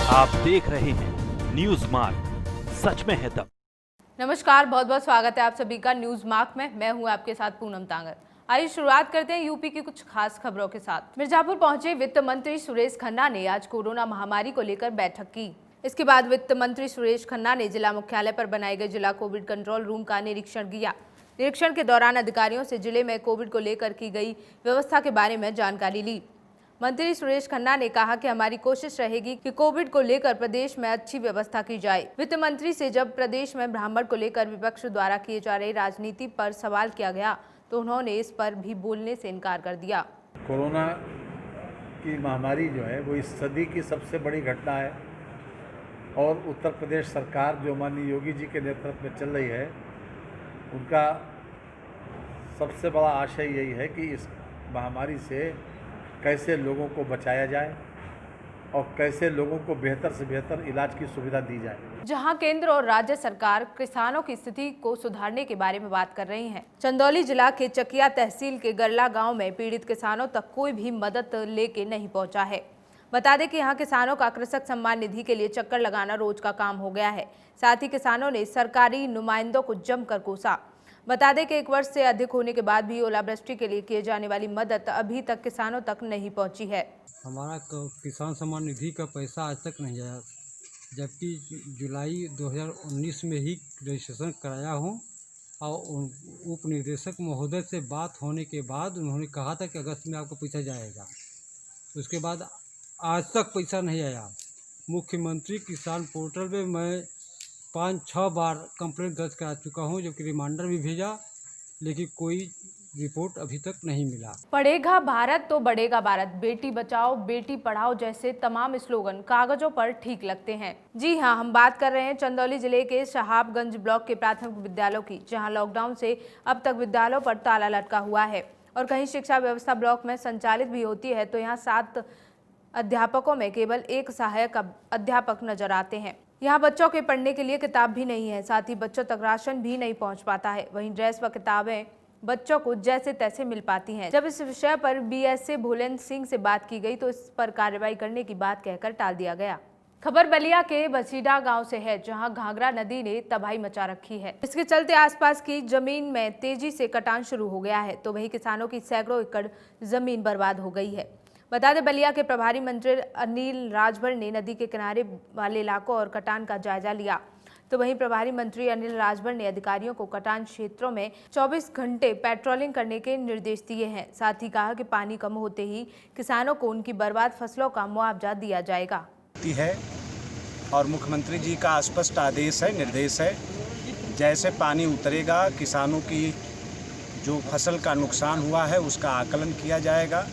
आप देख रहे हैं न्यूज मार्क, सच में है दम। नमस्कार, बहुत बहुत स्वागत है आप सभी का न्यूज मार्क में। मैं हूं आपके साथ पूनम तांगर। आइए शुरुआत करते हैं यूपी की कुछ खास खबरों के साथ। मिर्जापुर पहुंचे वित्त मंत्री सुरेश खन्ना ने आज कोरोना महामारी को लेकर बैठक की। इसके बाद वित्त मंत्री सुरेश खन्ना ने जिला मुख्यालय पर बनाए गए जिला कोविड कंट्रोल रूम का निरीक्षण किया। निरीक्षण के दौरान अधिकारियों से जिले में कोविड को लेकर की गई व्यवस्था के बारे में जानकारी ली। मंत्री सुरेश खन्ना ने कहा कि हमारी कोशिश रहेगी कि कोविड को लेकर प्रदेश में अच्छी व्यवस्था की जाए। वित्त मंत्री से जब प्रदेश में ब्राह्मण को लेकर विपक्ष द्वारा किए जा रही राजनीति पर सवाल किया गया तो उन्होंने इस पर भी बोलने से इनकार कर दिया। कोरोना की महामारी जो है वो इस सदी की सबसे बड़ी घटना है और उत्तर प्रदेश सरकार जो माननीय योगी जी के नेतृत्व में चल रही है, उनका सबसे बड़ा आशय यही है कि इस महामारी से कैसे लोगों को बचाया जाए और कैसे लोगों को बेहतर से बेहतर इलाज की सुविधा दी जाए। जहां केंद्र और राज्य सरकार किसानों की स्थिति को सुधारने के बारे में बात कर रही हैं। चंदौली जिला के चकिया तहसील के गरला गांव में पीड़ित किसानों तक कोई भी मदद लेके नहीं पहुंचा है। बता दें कि यहाँ किसानों का कृषक सम्मान निधि के लिए चक्कर लगाना रोज का काम हो गया है। साथ ही किसानों ने सरकारी नुमाइंदों को जमकर कोसा। बता दें कि 1 वर्ष से अधिक होने के बाद भी ओलावृष्टि के लिए किए जाने वाली मदद अभी तक किसानों तक नहीं पहुंची है। हमारा किसान सम्मान निधि का पैसा आज तक नहीं आया, जबकि जुलाई 2019 में ही रजिस्ट्रेशन कराया हूं और उप निदेशक महोदय से बात होने के बाद उन्होंने कहा था कि अगस्त में आपका पैसा जाएगा। उसके बाद आज तक पैसा नहीं आया। मुख्यमंत्री किसान पोर्टल पे मैं 5-6 बार कंप्लेंट दर्ज करा चुका हूं, जबकि रिमाइंडर भी भेजा, लेकिन कोई रिपोर्ट अभी तक नहीं मिला। पढ़ेगा भारत तो बढ़ेगा भारत, बेटी बचाओ बेटी पढ़ाओ जैसे तमाम स्लोगन कागजों पर ठीक लगते हैं। जी हां, हम बात कर रहे हैं चंदौली जिले के शहाबगंज ब्लॉक के प्राथमिक विद्यालयों की, जहां लॉकडाउन से अब तक विद्यालयों पर ताला लटका हुआ है और कहीं शिक्षा व्यवस्था ब्लॉक में संचालित भी होती है तो यहाँ 7 अध्यापकों में केवल 1 सहायक अध्यापक नजर आते हैं। यहाँ बच्चों के पढ़ने के लिए किताब भी नहीं है, साथ ही बच्चों तक राशन भी नहीं पहुँच पाता है। वहीं ड्रेस व किताबें बच्चों को जैसे तैसे मिल पाती हैं। जब इस विषय पर बीएसए भोलेन सिंह से बात की गई तो इस पर कार्रवाई करने की बात कहकर टाल दिया गया। खबर बलिया के बसीडा गांव से है, जहां घाघरा नदी ने तबाही मचा रखी है। इसके चलते आसपास की जमीन में तेजी से कटान शुरू हो गया है तो वहीं किसानों की सैकड़ों एकड़ जमीन बर्बाद हो गई है। बता दें, बलिया के प्रभारी मंत्री अनिल राजभर ने नदी के किनारे वाले इलाकों और कटान का जायजा लिया तो वहीं प्रभारी मंत्री अनिल राजभर ने अधिकारियों को कटान क्षेत्रों में 24 घंटे पेट्रोलिंग करने के निर्देश दिए हैं। साथ ही कहा कि पानी कम होते ही किसानों को उनकी बर्बाद फसलों का मुआवजा दिया जाएगा। है और मुख्यमंत्री जी का स्पष्ट आदेश है, निर्देश है, जैसे पानी उतरेगा किसानों की जो फसल का नुकसान हुआ है उसका आकलन किया जाएगा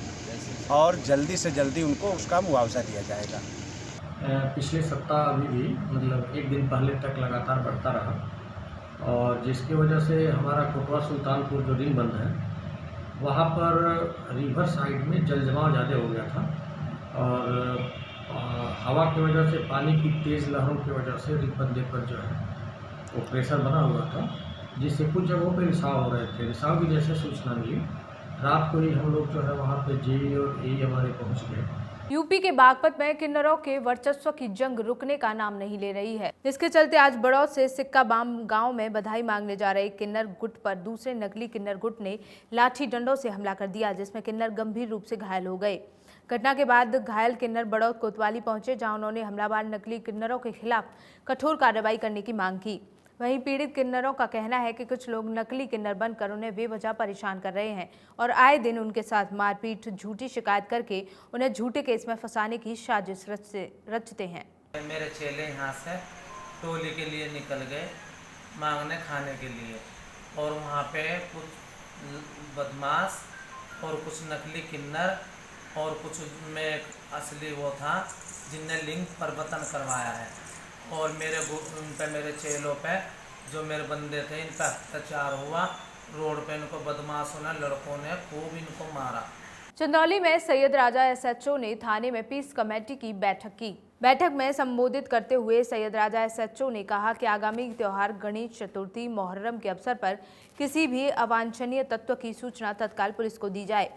और जल्दी से जल्दी उनको उसका मुआवजा दिया जाएगा। पिछले सप्ताह अभी भी मतलब 1 दिन पहले तक लगातार बढ़ता रहा और जिसकी वजह से हमारा कोटवा सुल्तानपुर जो रिंग बंद है वहाँ पर रिवर साइड में जल जमाव ज़्यादा हो गया था और हवा की वजह से पानी की तेज़ लहरों की वजह से रिंग बंदे पर जो है वो प्रेशर बना हुआ था, जिससे कुछ जगहों पर रिसाव हो रहे थे। रिसाव की जैसे सूचना मिली, रात को ही हम लोग जो है वहाँ पे जेई और एई हमारे पहुँच गए। यूपी के बागपत में किन्नरों के वर्चस्व की जंग रुकने का नाम नहीं ले रही है। इसके चलते आज बड़ौद से सिक्का बाम गांव में बधाई मांगने जा रहे किन्नर गुट पर दूसरे नकली किन्नर गुट ने लाठी डंडों से हमला कर दिया, जिसमें किन्नर गंभीर रूप से घायल हो गए। घटना के बाद घायल किन्नर बड़ौद कोतवाली पहुंचे, जहां उन्होंने हमलावर नकली किन्नरों के खिलाफ कठोर कार्रवाई करने की मांग की। वहीं पीड़ित किन्नरों का कहना है कि कुछ लोग नकली किन्नर बनकर उन्हें बेवजह परेशान कर रहे हैं और आए दिन उनके साथ मारपीट, झूठी शिकायत करके उन्हें झूठे केस में फंसाने की साजिश रचते हैं। मेरे चेले यहाँ से टोली के लिए निकल गए मांगने खाने के लिए और वहाँ पे कुछ बदमाश और कुछ नकली किन्नर और कुछ में असली वो था जिनने लिंग परिवर्तन करवाया है और मेरे चेलों पे जो मेरे बंदे थे इन पर अत्याचार हुआ। रोड पे इनको बदमाशों ने, लड़कों ने खूब इनको मारा। चंदौली में सैयद राजा एसएचओ ने थाने में पीस कमेटी की बैठक की। बैठक में संबोधित करते हुए सैयद राजा एसएचओ ने कहा कि आगामी त्योहार गणेश चतुर्थी, मोहर्रम के अवसर पर किसी भी अवांछनीय तत्व की सूचना तत्काल पुलिस को दी जाए।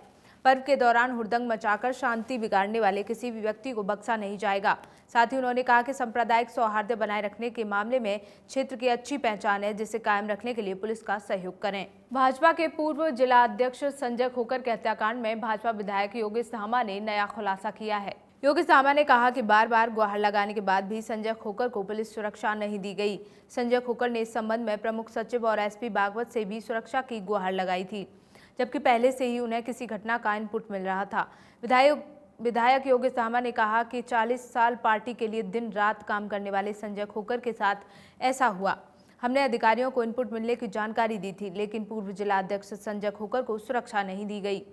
पर्व के दौरान हुड़दंग मचाकर शांति बिगाड़ने वाले किसी भी व्यक्ति को बख्शा नहीं जाएगा। साथ ही उन्होंने कहा कि सांप्रदायिक सौहार्द बनाए रखने के मामले में क्षेत्र की अच्छी पहचान है, जिसे कायम रखने के लिए पुलिस का सहयोग करें। भाजपा के पूर्व जिला अध्यक्ष संजय खोकर के हत्याकांड में भाजपा विधायक योगेश धामा ने नया खुलासा किया है। योगेश धामा ने कहा कि बार बार गुहार लगाने के बाद भी संजय खोकर को पुलिस सुरक्षा नहीं दी गई। संजय खोकर ने इस संबंध में प्रमुख सचिव और एसपी बागवत से भी सुरक्षा की गुहार लगाई थी, जबकि पहले से ही उन्हें किसी घटना का इनपुट मिल रहा था। विधायक योगेश धामा ने कहा कि 40 साल पार्टी के लिए दिन रात काम करने वाले संजय खोकर के साथ ऐसा हुआ। हमने अधिकारियों को इनपुट मिलने की जानकारी दी थी, लेकिन पूर्व जिला अध्यक्ष संजय खोकर को सुरक्षा नहीं दी गई।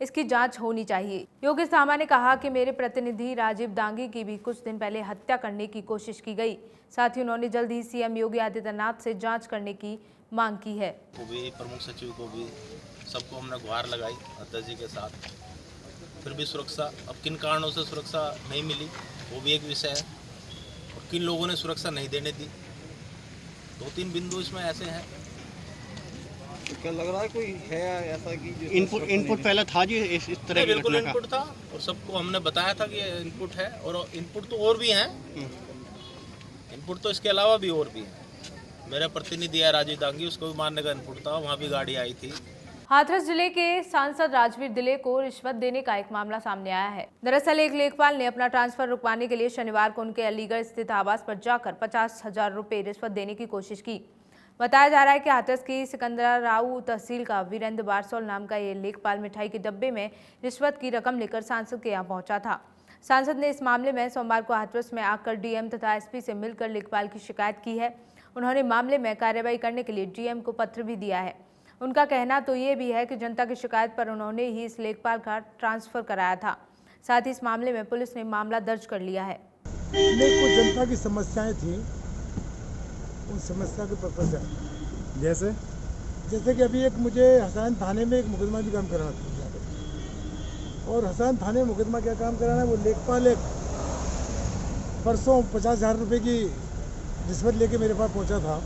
इसकी जांच होनी चाहिए। योगेश धामा ने कहा कि मेरे प्रतिनिधि राजीव दांगी की भी कुछ दिन पहले हत्या करने की कोशिश की गई। साथ ही उन्होंने जल्द ही सीएम योगी आदित्यनाथ से जांच करने की मांग की है। प्रमुख सचिव को भी सबको हमने गुहार लगाई अध्यक्ष जी के साथ, फिर भी सुरक्षा, अब किन कारणों से सुरक्षा नहीं मिली वो भी एक विषय है, और किन लोगों ने सुरक्षा नहीं देने दी। 2-3 बिंदु इसमें ऐसे हैं। तो क्या लग रहा है कोई है ऐसा कि इनपुट पहले था जी इस तरह की बिल्कुल इनपुट था, और सबको हमने बताया था कि ये इनपुट है, और इनपुट तो और भी हैं। इनपुट तो इसके अलावा भी और भी हैं। मेरा प्रतिनिधि है राजीव दांगी, उसको भी मारने का इनपुट था, वहाँ भी गाड़ी आई थी। हाथरस जिले के सांसद राजवीर दिले को रिश्वत देने का एक मामला सामने आया है। दरअसल एक लेखपाल ने अपना ट्रांसफर रुकवाने के लिए शनिवार को उनके अलीगढ़ स्थित आवास पर जाकर 50,000 रुपए रिश्वत देने की कोशिश की। बताया जा रहा है कि हाथरस की सिकंदराऊ तहसील का वीरेंद्र बारसोल नाम का ये लेखपाल मिठाई के डब्बे में रिश्वत की रकम लेकर सांसद के यहाँ पहुंचा था। सांसद ने इस मामले में सोमवार को हाथरस में आकर डीएम तथा एसपी से मिलकर लेखपाल की शिकायत की है। उन्होंने मामले में कार्रवाई करने के लिए डीएम को पत्र भी दिया है। उनका कहना तो ये भी है कि जनता की शिकायत पर उन्होंने ही इस लेखपाल का ट्रांसफर कराया था। साथ ही इस मामले में पुलिस ने मामला दर्ज कर लिया है। कुछ जनता की समस्याएं थी, उन समस्या के पर्पज है, जैसे कि अभी एक मुझे हसन थाने में एक मुकदमा भी काम कराना था, और हसन थाने मुकदमा क्या काम कराना है, वो लेखपाल एक परसों 50,000 रुपये की रिश्वत लेके मेरे पास पहुंचा था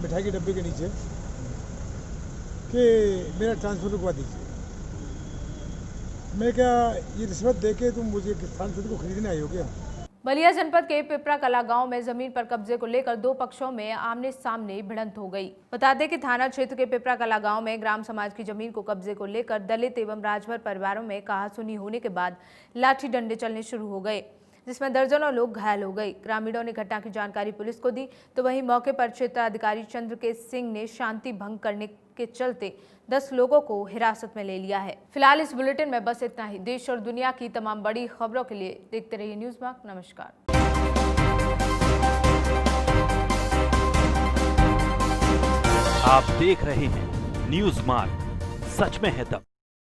मिठाई के डब्बे के नीचे कि मेरा ट्रांसफर रुकवा दीजिए। मैं क्या ये रिश्वत देके तुम मुझे सांसद को खरीदने आई हो क्या? बलिया जनपद के पिपरा कला गांव में जमीन पर कब्जे को लेकर दो पक्षों में आमने सामने भिड़ंत हो गई। बता दें कि थाना क्षेत्र के पिपरा कला गांव में ग्राम समाज की जमीन को कब्जे को लेकर दलित एवं राजभर परिवारों में कहासुनी होने के बाद लाठी डंडे चलने शुरू हो गए, जिसमें दर्जनों लोग घायल हो गए। ग्रामीणों ने घटना की जानकारी पुलिस को दी, तो वहीं मौके पर क्षेत्राधिकारी चंद्रकेश सिंह ने शांति भंग करने के चलते 10 लोगों को हिरासत में ले लिया है। फिलहाल इस बुलेटिन में बस इतना ही। देश और दुनिया की तमाम बड़ी खबरों के लिए देखते रहिए न्यूज़मार्क। नमस्कार। आप देख रहे हैं न्यूज़मार्क, सच में है दम।